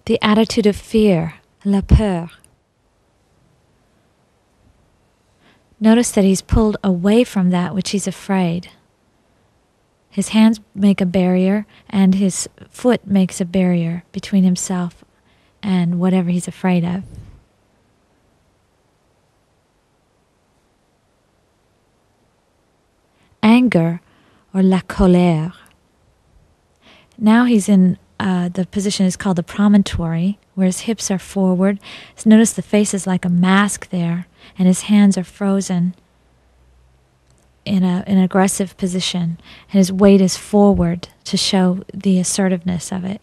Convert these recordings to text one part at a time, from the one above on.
The attitude of fear, la peur. Notice that he's pulled away from that which he's afraid. His hands make a barrier, and his foot makes a barrier between himself and whatever he's afraid of. Anger, or la colère. Now he's in the position is called the promontory, where his hips are forward. So notice the face is like a mask there, and his hands are frozen in an aggressive position, and his weight is forward to show the assertiveness of it.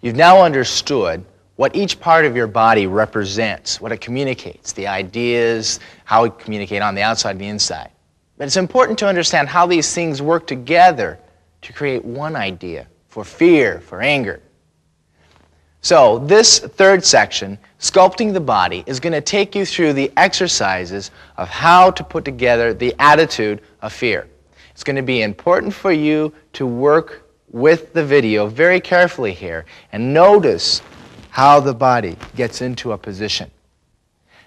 You've now understood what each part of your body represents, what it communicates, the ideas, how it communicates on the outside and the inside. But it's important to understand how these things work together to create one idea for fear, for anger. So this third section, Sculpting the Body, is going to take you through the exercises of how to put together the attitude of fear. It's going to be important for you to work with the video very carefully here and notice how the body gets into a position.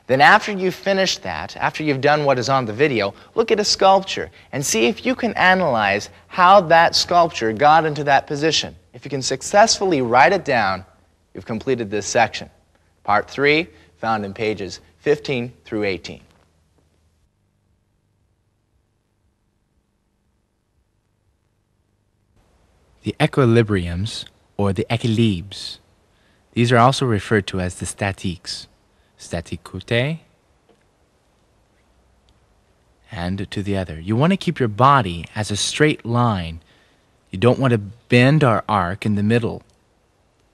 Then after you've finished that, after you've done what is on the video, look at a sculpture and see if you can analyze how that sculpture got into that position. If you can successfully write it down, you've completed this section. Part 3, found in pages 15 through 18. The equilibriums, or the équilibres. These are also referred to as the statiques. Statique côté and to the other. You want to keep your body as a straight line. You don't want to bend or arc in the middle,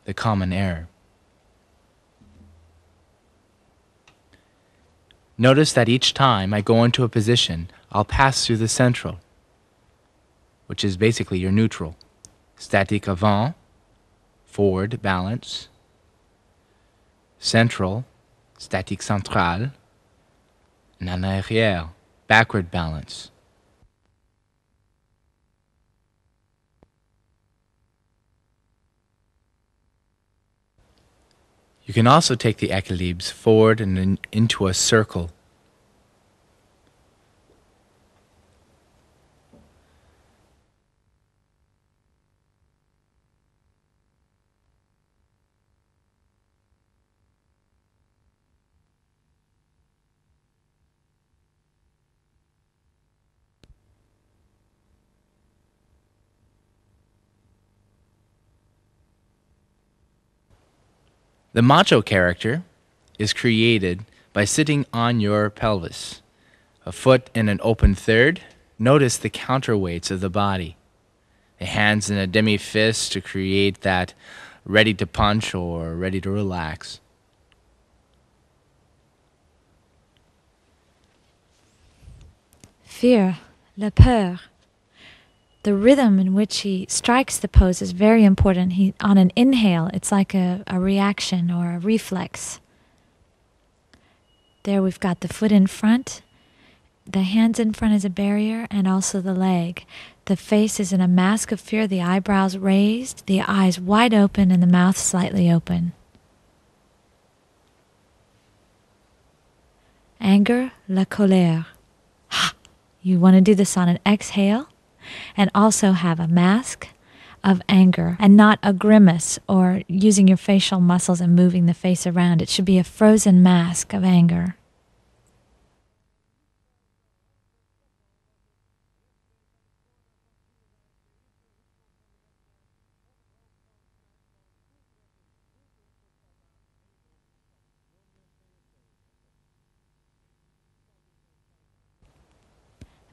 the common error. Notice that each time I go into a position, I'll pass through the central, which is basically your neutral. Statique avant, forward balance. Central, statique centrale, and en arrière, backward balance. You can also take the équilibres forward and into a circle. The macho character is created by sitting on your pelvis, a foot in an open third. Notice the counterweights of the body. The hands in a demi-fist to create that ready to punch or ready to relax. Fear, la peur. The rhythm in which he strikes the pose is very important. On an inhale, it's like a reaction or a reflex. There we've got the foot in front, the hands in front as a barrier, and also the leg. The face is in a mask of fear, the eyebrows raised, the eyes wide open, and the mouth slightly open. Anger, la colère. You want to do this on an exhale. And also have a mask of anger and not a grimace or using your facial muscles and moving the face around. It should be a frozen mask of anger.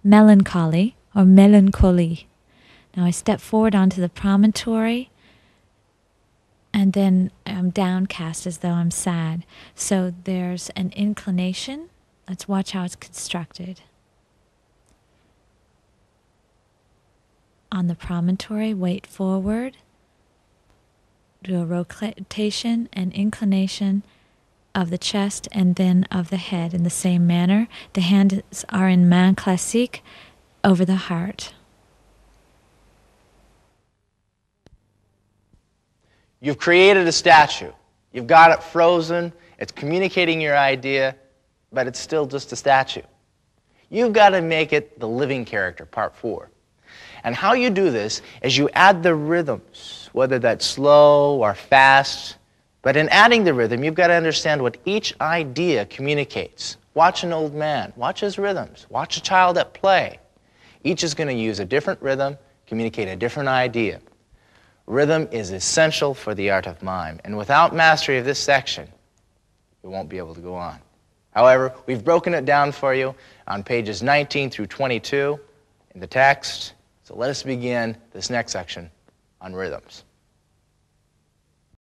Melancholy, or melancholie. Now I step forward onto the promontory, and then I'm downcast as though I'm sad. So there's an inclination. Let's watch how it's constructed. On the promontory, weight forward. Do a rotation and inclination of the chest and then of the head in the same manner. The hands are in main classique over the heart. You've created a statue. You've got it frozen. It's communicating your idea, but it's still just a statue. You've got to make it the living character, part 4. And how you do this is you add the rhythms, whether that's slow or fast. But in adding the rhythm, you've got to understand what each idea communicates. Watch an old man. Watch his rhythms. Watch a child at play. Each is going to use a different rhythm, communicate a different idea. Rhythm is essential for the art of mime. And without mastery of this section, you won't be able to go on. However, we've broken it down for you on pages 19 through 22 in the text. So let us begin this next section on rhythms.